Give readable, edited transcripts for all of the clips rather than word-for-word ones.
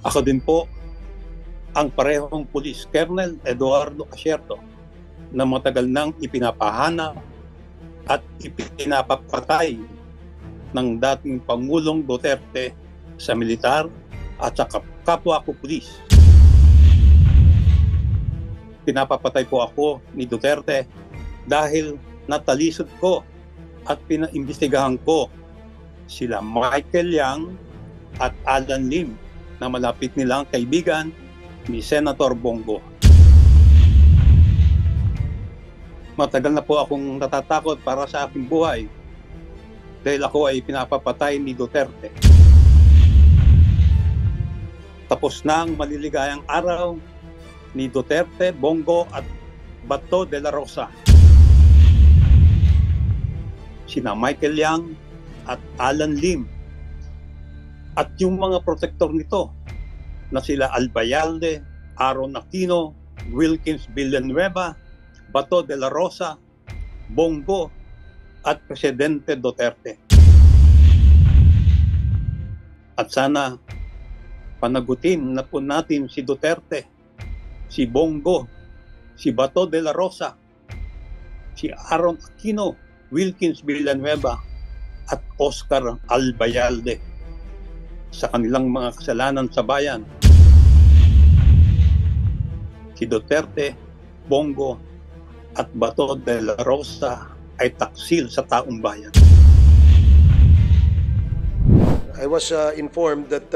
Ako din po ang parehong Police Colonel Eduardo Asierto na matagal nang ipinapahanap at ipinapapatay ng dating Pangulong Duterte sa militar at sa kapwa ko pulis. Pinapapatay po ako ni Duterte dahil natalisod ko at pinaimbestigahan ko sila Michael Yang at Alan Lim na malapit nilang kaibigan ni Senator Bongo. Matagal na po akong natatakot para sa aking buhay dahil ako ay pinapapatay ni Duterte. Tapos na ang maliligayang araw ni Duterte, Bongo at Bato de la Rosa. Sina Michael Yang at Alan Lim at yung mga protektor nito na sila Albayalde, Aaron Aquino, Wilkins Villanueva, Bato de la Rosa, Bongo at Presidente Duterte. At sana panagutin na po natin si Duterte, si Bongo, si Bato de la Rosa, si Aaron Aquino, Wilkins Villanueva at Oscar Albayalde sa kanilang mga kasalanan sa bayan. Si Duterte, Bongo at Bato de la Rosa ay taksil sa taong bayan. I was informed that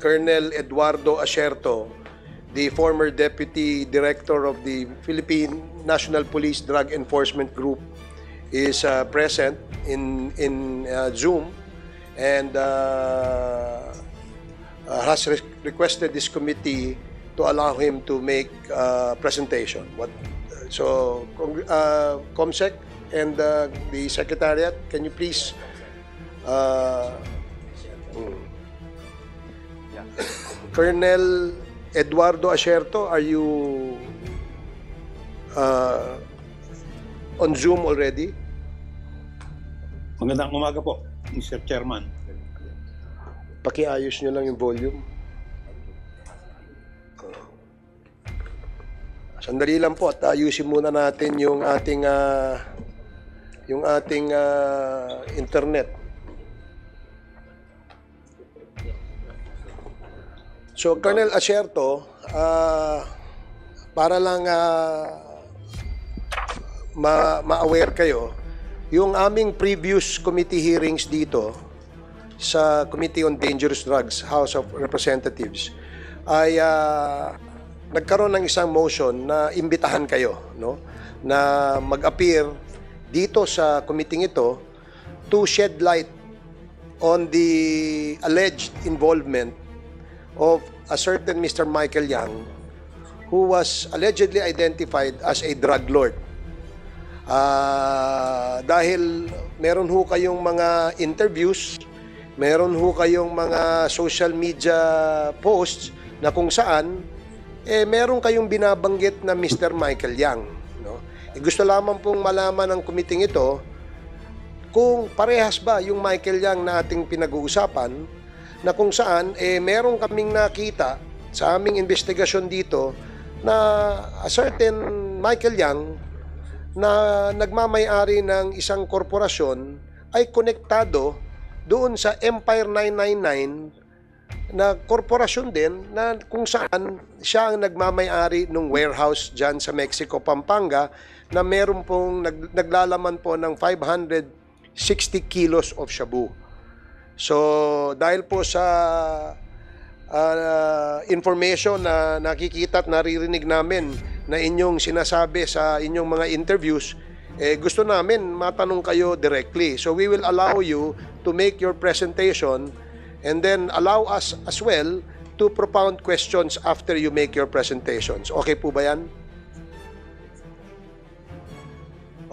Colonel Eduardo Asierto, the former Deputy Director of the Philippine National Police Drug Enforcement Group, is present in Zoom and has requested this committee to allow him to make a presentation. So, COMSEC and the Secretariat, can you please Colonel Eduardo Asierto, are you on Zoom already? Magandang umaga po, Mr. Chairman. Pakiayos nyo lang yung volume. Sandali lang po at ayusin muna natin yung ating internet. So, Colonel Asierto, para lang ma-aware kayo, yung aming previous committee hearings dito sa Committee on Dangerous Drugs, House of Representatives, ay nagkaroon ng isang motion na imbitahan kayo, no, na mag-appear dito sa committee ito to shed light on the alleged involvement of a certain Mr. Michael Yang, who was allegedly identified as a drug lord. Dahil meron ho kayong mga interviews, meron ho kayong mga social media posts na kung saan meron kayong binabanggit na Mr. Michael Yang, no? Gusto lamang pong malaman ng committee ito kung parehas ba yung Michael Yang na ating pinag-uusapan, na kung saan meron kaming nakita sa aming investigasyon dito na a certain Michael Yang na nagmamay-ari ng isang korporasyon ay konektado doon sa Empire 999 na korporasyon din na kung saan siya ang nagmamay-ari ng warehouse dyan sa Mexico, Pampanga, na meron pong naglalaman po ng 560 kilos of shabu. So, dahil po sa information na nakikita at naririnig namin na inyong sinasabi sa inyong mga interviews, gusto namin matanong kayo directly. So we will allow you to make your presentation and then allow us as well to propound questions after you make your presentations. Okay po ba yan?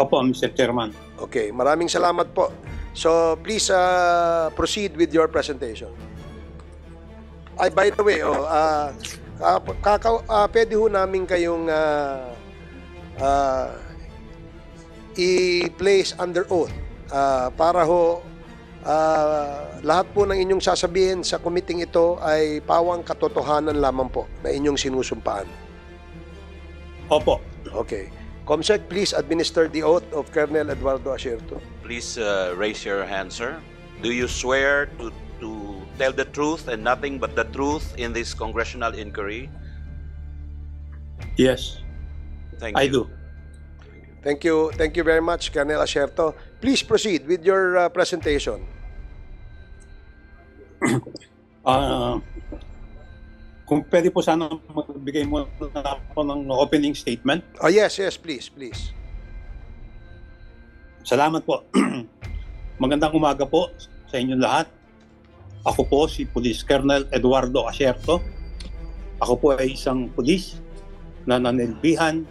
Opo, Mr. Chairman. Okay, maraming salamat po. So please proceed with your presentation. Ay, by the way, pwede ho namin kayong i-place under oath para ho lahat po ng inyong sasabihin sa committee ito ay pawang katotohanan lamang po na inyong sinusumpaan. Opo. Okay. Comsec, please administer the oath of Colonel Eduardo Asierto. Please raise your hand, sir. Do you swear to tell the truth and nothing but the truth in this congressional inquiry? Yes, Thank I you. do. Thank you very much, Colonel Asierto. Please proceed with your presentation. Kung pwede po sana magbigay mo na ako ng opening statement. Oh, yes, please. Salamat po. Magandang umaga po sa inyong lahat. Ako po si Police Colonel Eduardo Asierto. Ako po ay isang pulis na nanilbihan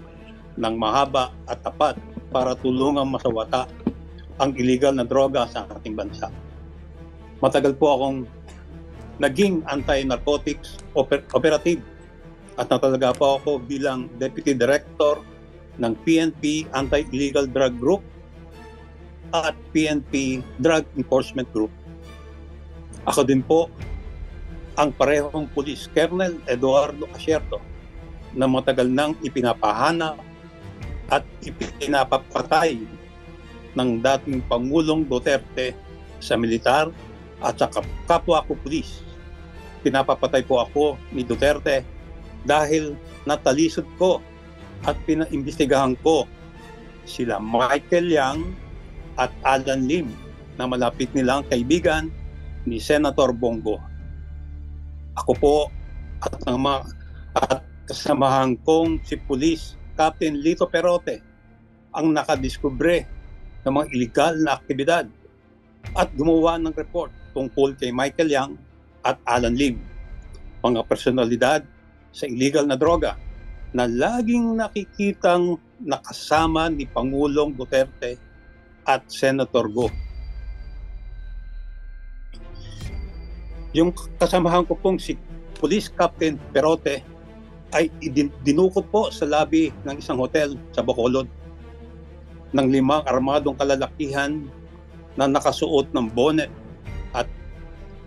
ng mahaba at tapat para tulungang masawata ang illegal na droga sa ating bansa. Matagal po akong naging anti-narcotics operative at natalaga po ako bilang Deputy Director ng PNP Anti-Illegal Drug Group at PNP Drug Enforcement Group. Ako din po ang parehong Police Colonel Eduardo Asierto na matagal nang ipinapahanap at ipinapapatay ng dating Pangulong Duterte sa militar at sa kapwa ko pulis. Pinapapatay po ako ni Duterte dahil natalisod ko at pinaimbestigahan ko sila Michael Yang at Alan Lim na malapit nilang kaibigan ni Senator Bongo. Ako po at kasamahan kong si Police Captain Lito Perote ang nakadiskubre ng mga illegal na aktibidad at gumawa ng report tungkol kay Michael Yang at Alan Lim, mga personalidad sa illegal na droga na laging nakikitang nakasama ni Pangulong Duterte at Senator Go. Yung kasamahan ko pong si Police Captain Perote ay dinukot po sa lobby ng isang hotel sa Bacolod ng 5 armadong kalalakihan na nakasuot ng bonnet at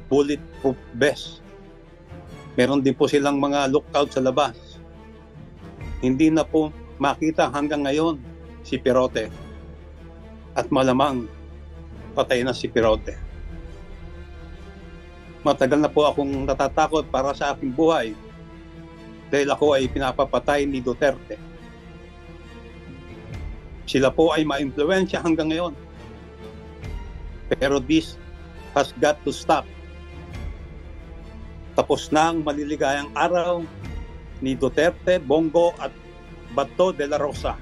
bulletproof vest. Meron din po silang mga lookout sa labas. Hindi na po makita hanggang ngayon si Perote at malamang patay na si Perote. Matagal na po akong natatakot para sa aking buhay dahil ako ay pinapapatay ni Duterte. Sila po ay ma-impluwensya hanggang ngayon. Pero this has got to stop. Tapos na ang maliligayang araw ni Duterte, Bongo at Bato de la Rosa.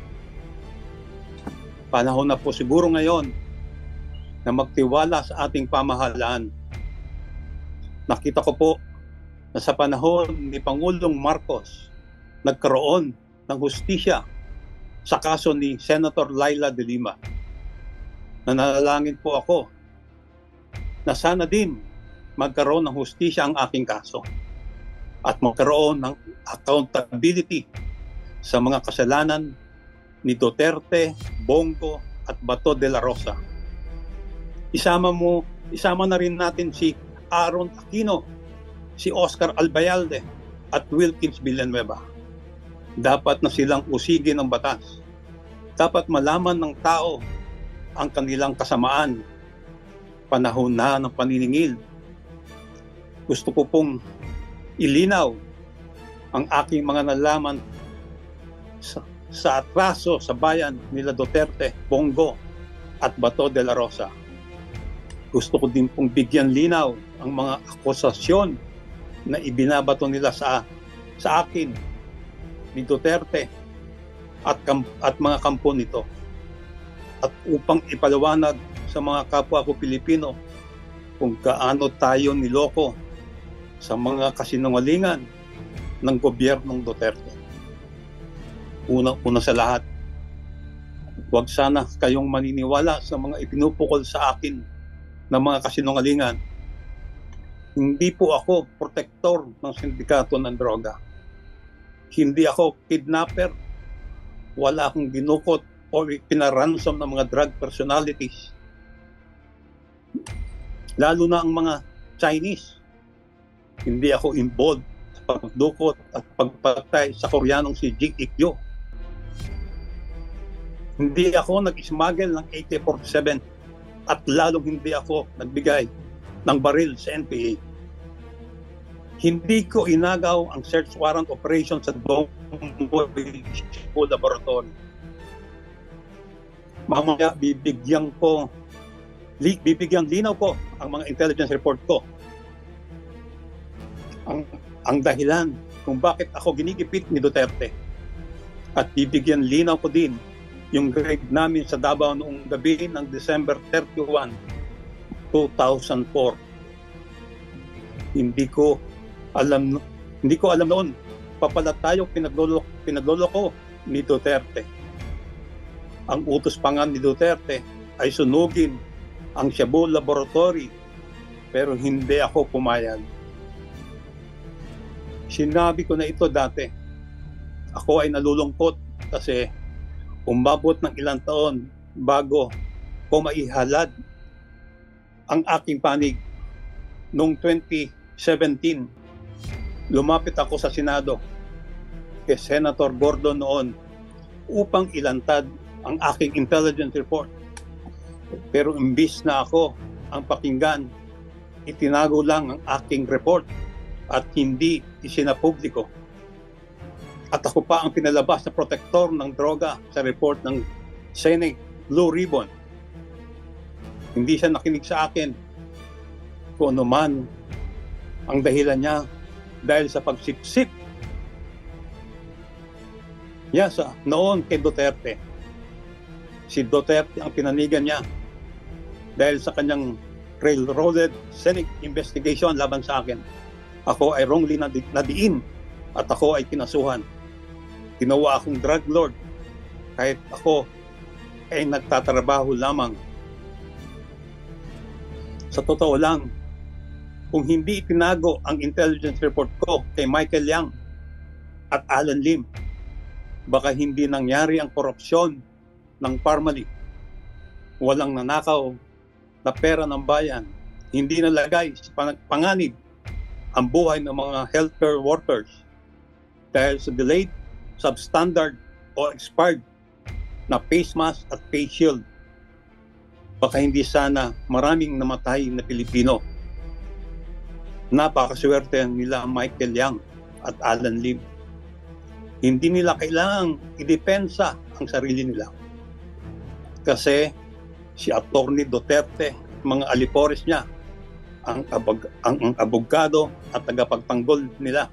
Panahon na po siguro ngayon na magtiwala sa ating pamahalaan. Nakita ko po na sa panahon ni Pangulong Marcos, nagkaroon ng hustisya sa kaso ni Senator Laila de Lima. Nanalangin po ako na sana din magkaroon ng hustisya ang aking kaso at magkaroon ng accountability sa mga kasalanan ni Duterte, Bongo at Bato de la Rosa. Isama na rin natin si Aaron Aquino, si Oscar Albayalde at Wilkins Villanueva. Dapat na silang usigin ng batas. Dapat malaman ng tao ang kanilang kasamaan. Panahon na ng paniningil. Gusto ko pong ilinaw ang aking mga nalaman sa atraso sa bayan nila Duterte, Bongo at Bato de la Rosa. Gusto ko din pong bigyan linaw ang mga akusasyon na ibinabato nila sa akin ni Duterte at mga kampo nito. At upang ipaliwanag sa mga kapwa ko Pilipino kung gaano tayo niloko sa mga kasinungalingan ng gobyernong Duterte. Una sa lahat, huwag sana kayong maniniwala sa mga ipinupukol sa akin ng mga kasinungalingan. Hindi po ako protektor ng sindikato ng droga. Hindi ako kidnapper. Wala akong dinukot o pinaransom ng mga drug personalities. lalo na ang mga Chinese. Hindi ako involved sa pagdukot at pagpatay sa Koreanong si Jing Ik-yo. Hindi ako nag-smuggle ng AK-47 at lalong hindi ako nagbigay ng baril sa NPA. Hindi ko inagaw ang search warrant operation sa Dongboy Laboratory. Mamaya bibigyan linaw ko ang mga intelligence report ko. Ang dahilan kung bakit ako ginigipit ni Duterte. At bibigyan linaw ko din yung raid namin sa Davao noong gabi ng December 31, 2004. Hindi ko alam noon papala tayo pinagloloko ni Duterte. Ang utos pa nga ni Duterte ay sunugin ang Shabu Laboratory, pero hindi ako pumayag. Sinabi ko na ito dati. Ako ay nalulungkot kasi umabot ng ilang taon bago ko maihalad ang aking panig. Noong 2017, lumapit ako sa Senado kay Senator Gordon noon upang ilantad ang aking intelligence report. Pero imbis na ako ang pakinggan, itinago lang ang aking report at hindi isinapubliko. At ako pa ang pinalabas na protektor ng droga sa report ng Senate Blue Ribbon. Hindi siya nakinig sa akin kung ano man ang dahilan niya dahil sa pagsipsip niya sa noon kay Duterte. Si Duterte ang pinanigan niya dahil sa kanyang railroaded Senate investigation laban sa akin. Ako ay wrongly nadiin at ako ay kinasuhan. Ginawa akong drug lord kahit ako ay nagtatrabaho lamang. Sa totoo lang, kung hindi itinago ang intelligence report ko kay Michael Yang at Alan Lim, baka hindi nangyari ang korupsyon ng Parmali. Walang nanakaw na pera ng bayan. Hindi nalagay sa panganib ang buhay ng mga healthcare workers dahil sa delayed, substandard o expired na face mask at face shield. Baka hindi sana maraming namatay na Pilipino. Napakaswerte nila Michael Yang at Alan Lim. Hindi nila kailangang idepensa ang sarili nila. Kasi si Atty. Duterte, mga alipores niya, ang abogado at tagapagtanggol nila.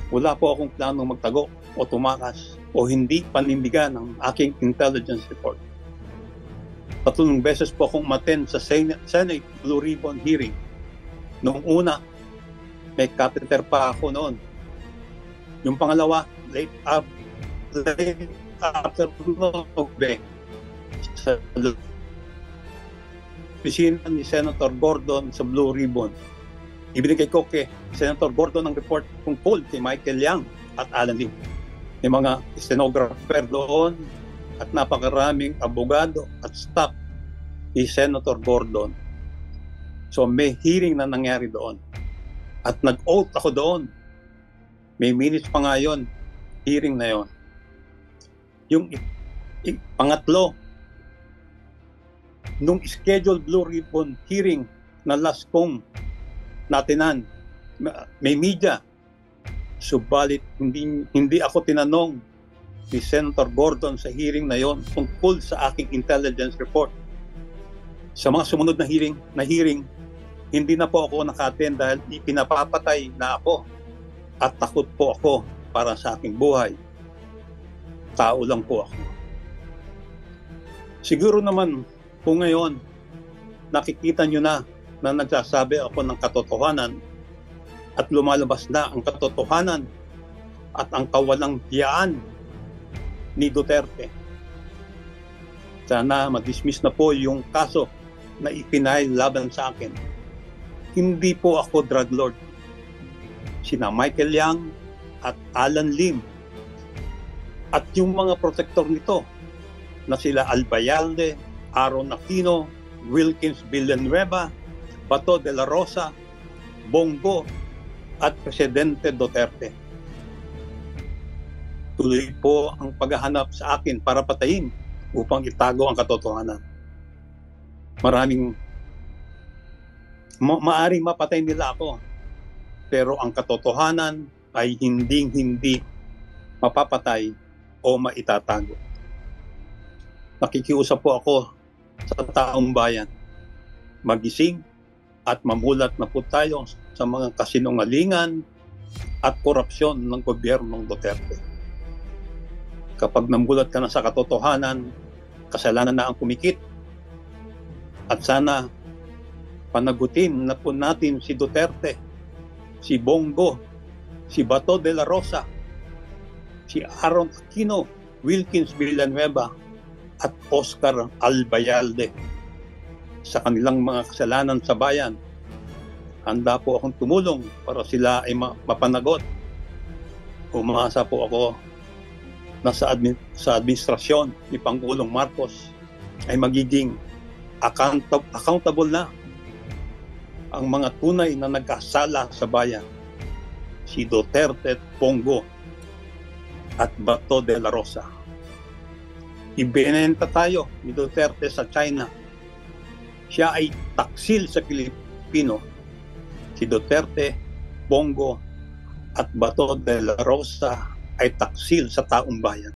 Wala po akong planong magtago o tumakas o hindi panindigan ang aking intelligence report. 3 beses po akong umattend sa Senate Blue Ribbon hearing. Noong una, may catheter pa ako noon. Yung pangalawa, late afternoon sa opisina ni Senator Gordon sa Blue Ribbon. Ibinigay ko kay Senator Gordon ang report tungkol kay Michael Yang at Alan Lim. May mga stenographer doon at napakaraming abogado at staff ni Senator Gordon. So may hearing na nangyari doon. At nag-oath ako doon. May minutes pa nga yun, hearing na yon. Yung pangatlo, nung scheduled Blue Ribbon hearing na last kong natinan, may media. Subalit hindi ako tinanong ni Senator Gordon sa hearing na yon tungkol sa aking intelligence report. Sa mga sumunod na hearing, hindi na po ako naka-attend dahil ipinapapatay na ako at takot po ako para sa aking buhay. Tao lang po ako. Siguro naman po ngayon, nakikita nyo na nagsasabi ako ng katotohanan at lumalabas na ang katotohanan at ang kawalang hiyaan ni Duterte. Sana ma-dismiss na po yung kaso na ipinail laban sa akin. Hindi po ako drug lord. Sina Michael Yang at Alan Lim at yung mga protector nito na sila Albayalde, Aaron Aquino, Wilkins Villanueva, Bato de la Rosa, Bongo at Presidente Duterte. Tuloy po ang paghahanap sa akin para patayin upang itago ang katotohanan. Maaring mapatay nila ako, pero ang katotohanan ay hindi mapapatay o maitatago. Nakikiusap po ako sa taong bayan. Magising at mamulat na po tayo sa mga kasinungalingan at korupsyon ng gobyernong Duterte. Kapag namulat ka na sa katotohanan, kasalanan na ang kumikit. At sana panagutin na po natin si Duterte, si Bongo, si Bato de la Rosa, si Aaron Aquino, Wilkins Villanueva at Oscar Albayalde sa kanilang mga kasalanan sa bayan. Handa po akong tumulong para sila ay mapanagot. Umasa po ako na sa administrasyon ni Pangulong Marcos ay magiging accountable na ang mga tunay na nagkasala sa bayan, si Duterte, Bongo at Bato de la Rosa. Ibinenta tayo ni Duterte sa China. Siya ay taksil sa Pilipino. Si Duterte, Bongo at Bato de la Rosa ay taksil sa taong bayan.